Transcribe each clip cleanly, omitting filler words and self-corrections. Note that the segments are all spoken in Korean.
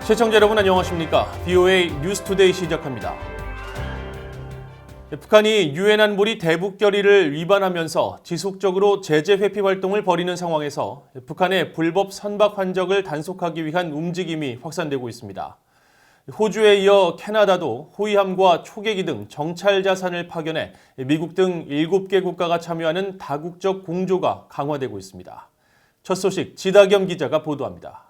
시청자 여러분 안녕하십니까? VOA 뉴스투데이 시작합니다. 북한이 유엔 안보리 대북 결의를 위반하면서 지속적으로 제재 회피 활동을 벌이는 상황에서 북한의 불법 선박 환적을 단속하기 위한 움직임이 확산되고 있습니다. 호주에 이어 캐나다도 호위함과 초계기 등 정찰 자산을 파견해 미국 등 7개 국가가 참여하는 다국적 공조가 강화되고 있습니다. 첫 소식 지다겸 기자가 보도합니다.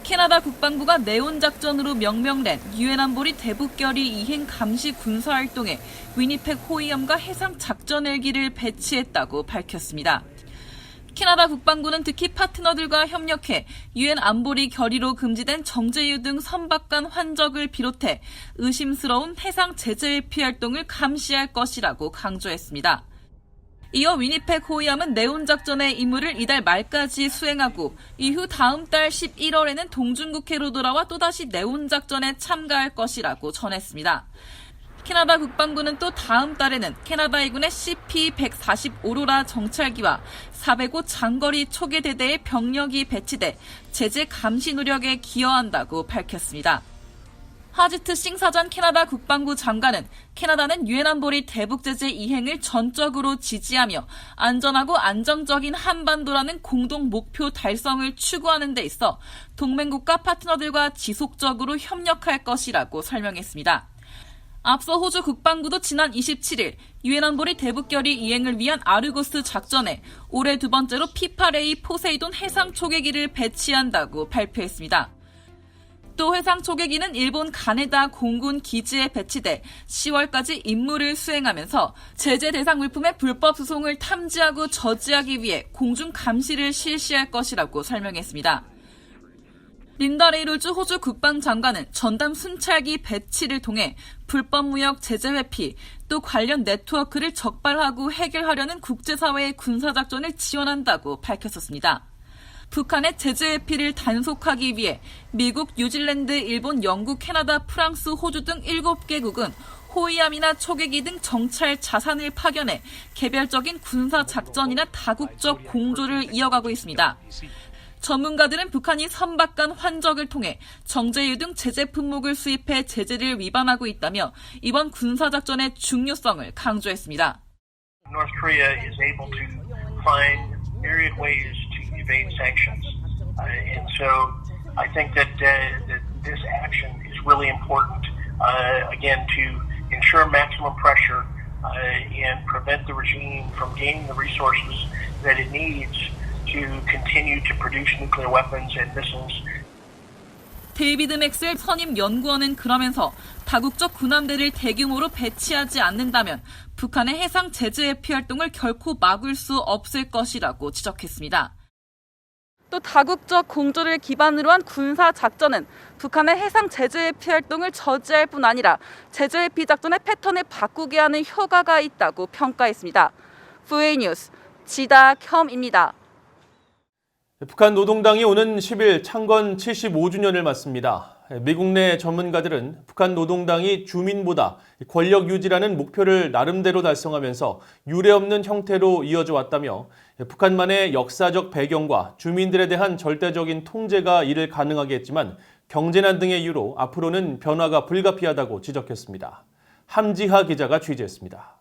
캐나다 국방부가 네온 작전으로 명명된 유엔 안보리 대북 결의 이행 감시 군사 활동에 위니펙 호위함과 해상 작전 헬기를 배치했다고 밝혔습니다. 캐나다 국방부는 특히 파트너들과 협력해 유엔 안보리 결의로 금지된 정제유 등 선박 간 환적을 비롯해 의심스러운 해상 제재 회피 활동을 감시할 것이라고 강조했습니다. 이어 위니펙 호위함은 네온 작전의 임무를 이달 말까지 수행하고 이후 다음 달 11월에는 동중국해로 돌아와 또다시 네온 작전에 참가할 것이라고 전했습니다. 캐나다 국방부는 또 다음 달에는 캐나다 해군의 CP-145로라 정찰기와 405 장거리 초계대대의 병력이 배치돼 제재 감시 노력에 기여한다고 밝혔습니다. 하지트 싱사전 캐나다 국방부 장관은 캐나다는 유엔 안보리 대북 제재 이행을 전적으로 지지하며 안전하고 안정적인 한반도라는 공동 목표 달성을 추구하는 데 있어 동맹국가 파트너들과 지속적으로 협력할 것이라고 설명했습니다. 앞서 호주 국방부도 지난 27일 유엔 안보리 대북 결의 이행을 위한 아르고스 작전에 올해 두 번째로 P-8A 포세이돈 해상 초계기를 배치한다고 발표했습니다. 또 해상 초계기는 일본 가네다 공군 기지에 배치돼 10월까지 임무를 수행하면서 제재 대상 물품의 불법 수송을 탐지하고 저지하기 위해 공중 감시를 실시할 것이라고 설명했습니다. 린다 레이놀즈 호주 국방장관은 전담 순찰기 배치를 통해 불법 무역 제재 회피, 또 관련 네트워크를 적발하고 해결하려는 국제사회의 군사작전을 지원한다고 밝혔었습니다. 북한의 제재 회피를 단속하기 위해 미국, 뉴질랜드, 일본, 영국, 캐나다, 프랑스, 호주 등 7개국은 호위함이나 초계기 등 정찰 자산을 파견해 개별적인 군사작전이나 다국적 공조를 이어가고 있습니다. 전문가들은 북한이 선박 간 환적을 통해 정제유 등 제재 품목을 수입해 제재를 위반하고 있다며 이번 군사작전의 중요성을 강조했습니다. North Korea is able to find myriad ways to evade sanctions. And so I think that this action is really important, again, to ensure maximum pressure and prevent the regime from gaining the resources that it needs to continue to produce nuclear weapons and missiles. 데이비드 맥스웰 선임 연구원은 그러면서 다국적 군함대를 대규모로 배치하지 않는다면 북한의 해상 제재 회피 활동을 결코 막을 수 없을 것이라고 지적했습니다. 또 다국적 공조를 기반으로 한 군사 작전은 북한의 해상 제재 회피 활동을 저지할 뿐 아니라 제재 회피 작전의 패턴을 바꾸게 하는 효과가 있다고 평가했습니다. VOA 뉴스 지다겸입니다. 북한 노동당이 오는 10일 창건 75주년을 맞습니다. 미국 내 전문가들은 북한 노동당이 주민보다 권력 유지라는 목표를 나름대로 달성하면서 유례없는 형태로 이어져 왔다며 북한만의 역사적 배경과 주민들에 대한 절대적인 통제가 이를 가능하게 했지만 경제난 등의 이유로 앞으로는 변화가 불가피하다고 지적했습니다. 함지하 기자가 취재했습니다.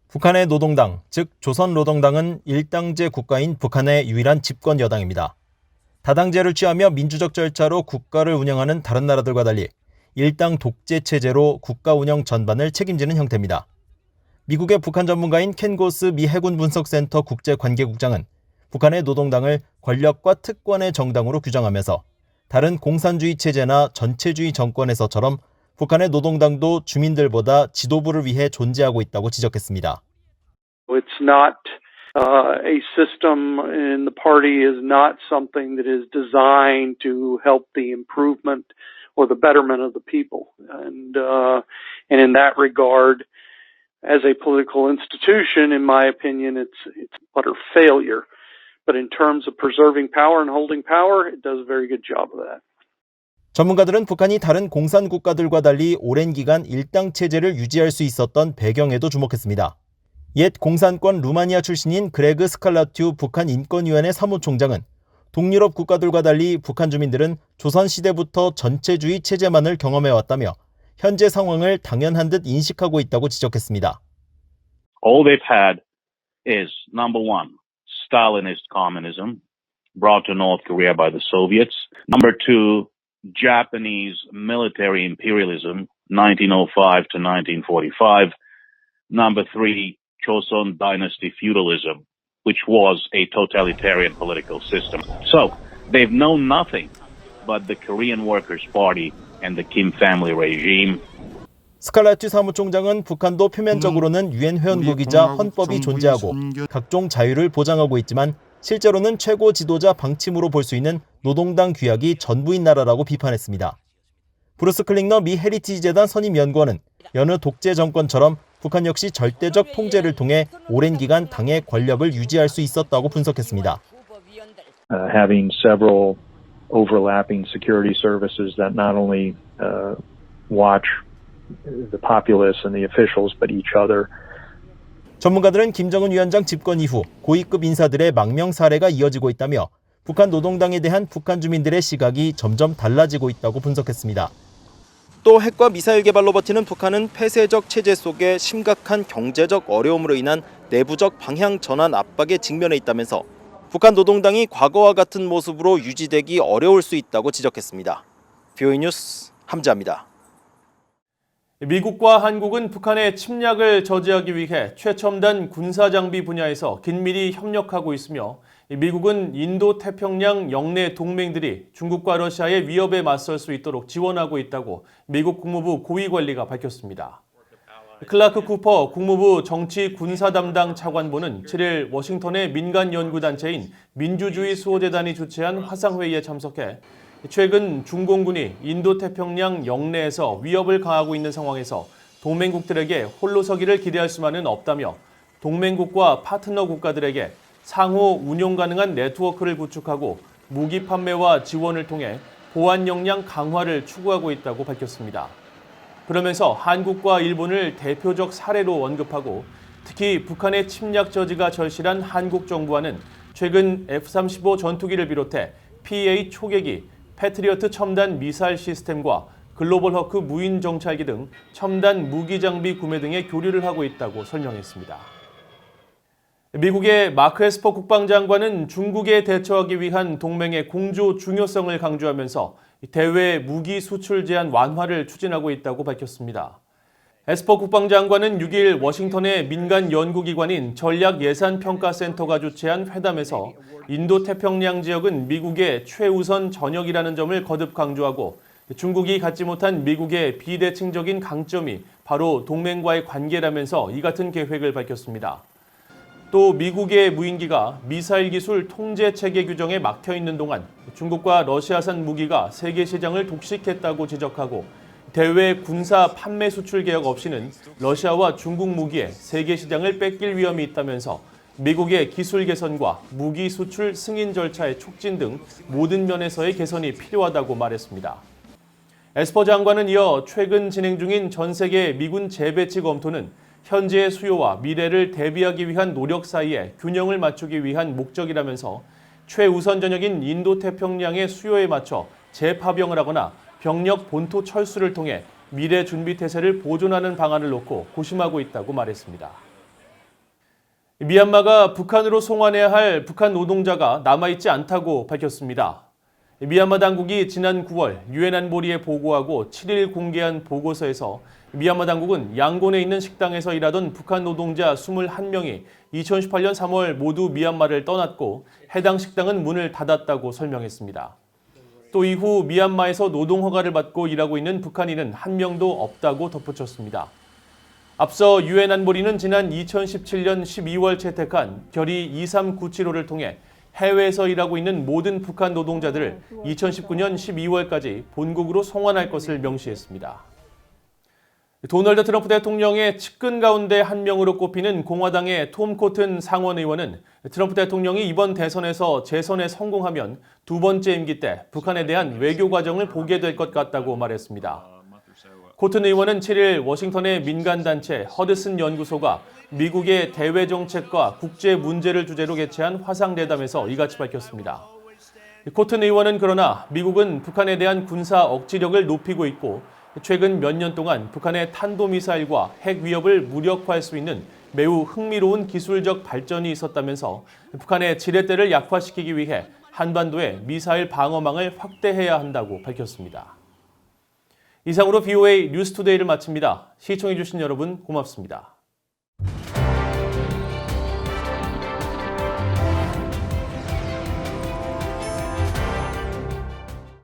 북한의 노동당, 즉 조선노동당은 일당제 국가인 북한의 유일한 집권 여당입니다. 다당제를 취하며 민주적 절차로 국가를 운영하는 다른 나라들과 달리 일당 독재 체제로 국가 운영 전반을 책임지는 형태입니다. 미국의 북한 전문가인 켄 고스 미 해군 분석센터 국제관계국장은 북한의 노동당을 권력과 특권의 정당으로 규정하면서 다른 공산주의 체제나 전체주의 정권에서처럼 북한의 노동당도 주민들보다 지도부를 위해 존재하고 있다고 지적했습니다. It's not a system, and the party is not something that is designed to help the improvement or the betterment of the people. And in that regard, as a political institution, in my opinion, it's utter failure. But in terms of preserving power and holding power, it does a very good job of that. 전문가들은 북한이 다른 공산 국가들과 달리 오랜 기간 일당 체제를 유지할 수 있었던 배경에도 주목했습니다. 옛 공산권 루마니아 출신인 그레그 스칼라튜 북한 인권위원회 사무총장은 동유럽 국가들과 달리 북한 주민들은 조선시대부터 전체주의 체제만을 경험해왔다며 현재 상황을 당연한 듯 인식하고 있다고 지적했습니다. All they've had is, number one, Stalinist communism brought to North Korea by the Soviets. Number two, Japanese military imperialism, 1905 to 1945. Number three, Joseon dynasty feudalism, which was a totalitarian political system. So, they've known nothing but the Korean Workers' Party and the Kim family regime. 스칼라티 사무총장은 북한도 표면적으로는 유엔 회원국이자 헌법이 존재하고 각종 자유를 보장하고 있지만 실제로는 최고 지도자 방침으로 볼 수 있는 노동당 규약이 전부인 나라라고 비판했습니다. 브루스 클링너 미 헤리티지 재단 선임 연구원은 여느 독재 정권처럼 북한 역시 절대적 통제를 통해 오랜 기간 당의 권력을 유지할 수 있었다고 분석했습니다. Having several overlapping security services that not only watch the populace and the officials but each other. 전문가들은 김정은 위원장 집권 이후 고위급 인사들의 망명 사례가 이어지고 있다며 북한 노동당에 대한 북한 주민들의 시각이 점점 달라지고 있다고 분석했습니다. 또 핵과 미사일 개발로 버티는 북한은 폐쇄적 체제 속에 심각한 경제적 어려움으로 인한 내부적 방향 전환 압박에 직면해 있다면서 북한 노동당이 과거와 같은 모습으로 유지되기 어려울 수 있다고 지적했습니다. BOE 뉴스 함지아입니다. 미국과 한국은 북한의 침략을 저지하기 위해 최첨단 군사장비 분야에서 긴밀히 협력하고 있으며 미국은 인도태평양 영내 동맹들이 중국과 러시아의 위협에 맞설 수 있도록 지원하고 있다고 미국 국무부 고위관리가 밝혔습니다. 클라크 쿠퍼 국무부 정치 군사 담당 차관보는 7일 워싱턴의 민간 연구단체인 민주주의 수호재단이 주최한 화상회의에 참석해 최근 중공군이 인도태평양 영내에서 위협을 가하고 있는 상황에서 동맹국들에게 홀로 서기를 기대할 수만은 없다며 동맹국과 파트너 국가들에게 상호 운용 가능한 네트워크를 구축하고 무기 판매와 지원을 통해 보안 역량 강화를 추구하고 있다고 밝혔습니다. 그러면서 한국과 일본을 대표적 사례로 언급하고 특히 북한의 침략 저지가 절실한 한국 정부와는 최근 F-35 전투기를 비롯해 PA 초계기, 패트리어트 첨단 미사일 시스템과 글로벌 허크 무인 정찰기 등 첨단 무기 장비 구매 등의 교류를 하고 있다고 설명했습니다. 미국의 마크 에스퍼 국방장관은 중국에 대처하기 위한 동맹의 공조 중요성을 강조하면서 대외 무기 수출 제한 완화를 추진하고 있다고 밝혔습니다. 에스퍼 국방장관은 6일 워싱턴의 민간 연구기관인 전략예산평가센터가 주최한 회담에서 인도태평양 지역은 미국의 최우선 전역이라는 점을 거듭 강조하고 중국이 갖지 못한 미국의 비대칭적인 강점이 바로 동맹과의 관계라면서 이 같은 계획을 밝혔습니다. 또 미국의 무인기가 미사일 기술 통제 체계 규정에 막혀 있는 동안 중국과 러시아산 무기가 세계 시장을 독식했다고 지적하고 대외 군사 판매 수출 개혁 없이는 러시아와 중국 무기에 세계 시장을 뺏길 위험이 있다면서 미국의 기술 개선과 무기 수출 승인 절차의 촉진 등 모든 면에서의 개선이 필요하다고 말했습니다. 에스퍼 장관은 이어 최근 진행 중인 전 세계 미군 재배치 검토는 현재의 수요와 미래를 대비하기 위한 노력 사이에 균형을 맞추기 위한 목적이라면서 최우선 전역인 인도태평양의 수요에 맞춰 재파병을 하거나 병력 본토 철수를 통해 미래 준비 태세를 보존하는 방안을 놓고 고심하고 있다고 말했습니다. 미얀마가 북한으로 송환해야 할 북한 노동자가 남아있지 않다고 밝혔습니다. 미얀마 당국이 지난 9월 유엔 안보리에 보고하고 7일 공개한 보고서에서 미얀마 당국은 양곤에 있는 식당에서 일하던 북한 노동자 21명이 2018년 3월 모두 미얀마를 떠났고 해당 식당은 문을 닫았다고 설명했습니다. 또 이후 미얀마에서 노동 허가를 받고 일하고 있는 북한인은 한 명도 없다고 덧붙였습니다. 앞서 유엔 안보리는 지난 2017년 12월 채택한 결의 2397호를 통해 해외에서 일하고 있는 모든 북한 노동자들을 2019년 12월까지 본국으로 송환할 것을 명시했습니다. 도널드 트럼프 대통령의 측근 가운데 한 명으로 꼽히는 공화당의 톰 코튼 상원 의원은 트럼프 대통령이 이번 대선에서 재선에 성공하면 두 번째 임기 때 북한에 대한 외교 과정을 보게 될 것 같다고 말했습니다. 코튼 의원은 7일 워싱턴의 민간단체 허드슨 연구소가 미국의 대외 정책과 국제 문제를 주제로 개최한 화상대담에서 이같이 밝혔습니다. 코튼 의원은 그러나 미국은 북한에 대한 군사 억지력을 높이고 있고 최근 몇 년 동안 북한의 탄도미사일과 핵 위협을 무력화할 수 있는 매우 흥미로운 기술적 발전이 있었다면서 북한의 지렛대를 약화시키기 위해 한반도의 미사일 방어망을 확대해야 한다고 밝혔습니다. 이상으로 BOA 뉴스투데이를 마칩니다. 시청해주신 여러분 고맙습니다.